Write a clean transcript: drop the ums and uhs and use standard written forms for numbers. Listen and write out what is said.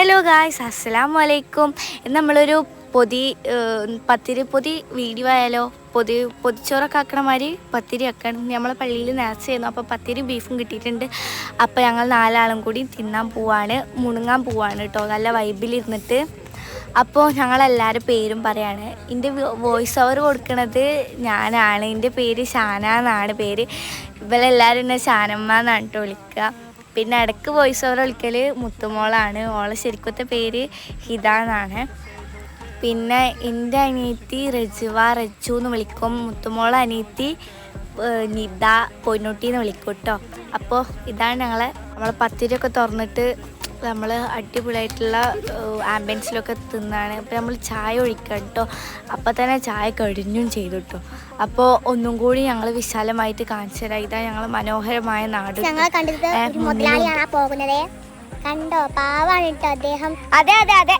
Hello guys, അസ്സലാമു അലൈക്കും. നമ്മളൊരു പത്തിരി പൊതി വീഡിയോ ആയാലോ? പൊതിച്ചോറൊക്കെ ആക്കണ മാതിരി പത്തിരി ആക്കണം. നമ്മളെ പള്ളിയിൽ നേർച്ച ചെയ്യുന്നു. അപ്പോൾ പത്തിരി ബീഫും കിട്ടിയിട്ടുണ്ട്. അപ്പോൾ ഞങ്ങൾ 4 ആളും കൂടി തിന്നാൻ പോവാണ്, മുണുങ്ങാൻ പോവാണ് കേട്ടോ, നല്ല വൈബിലിരുന്നിട്ട്. അപ്പോൾ ഞങ്ങളെല്ലാവരും പേരും പറയാണ്. എൻ്റെ വോയിസ് ഓവർ കൊടുക്കുന്നത് ഞാനാണ്. എൻ്റെ പേര് ഷാന എന്നാണ് പേര്. ഇവളെല്ലാവരും എന്നെ ഷാനമ്മ എന്നാണ് കേട്ടോ വിളിക്കുക. പിന്നെ ഇടയ്ക്ക് വോയിസ് ഓവർ വിളിക്കൽ മുത്തുമോളാണ്. ഓളെ ശരിക്കത്തെ പേര് ഹിത എന്നാണ്. പിന്നെ എൻ്റെ അനിയത്തി റജു എന്ന് വിളിക്കും. മുത്തുമോളെ അനിയത്തി നിത പൊന്നൂട്ടി എന്ന് വിളിക്കും കേട്ടോ. അപ്പോൾ ഇതാണ് നമ്മളെ പത്തിരിയൊക്കെ തുറന്നിട്ട് നമ്മൾ അടിപൊളിയായിട്ടുള്ള ആംബിയൻസിലൊക്കെ തിന്നാണ്. അപ്പോൾ നമ്മൾ ചായ ഒഴിക്കാം കേട്ടോ. അപ്പോൾ തന്നെ ചായ കഴിഞ്ഞും ചെയ്തു കേട്ടോ. അപ്പോൾ ഒന്നും കൂടി ഞങ്ങൾ വിശാലമായിട്ട് കാണിച്ചു തരാം. ഇതാ ഞങ്ങൾ മനോഹരമായ നാട്. ഞങ്ങൾ കണ്ടത് മുതലാളിയാണ് പോകുന്നത്. കണ്ടോ, പാവാണ് കേട്ടോ അദ്ദേഹം. അതെ.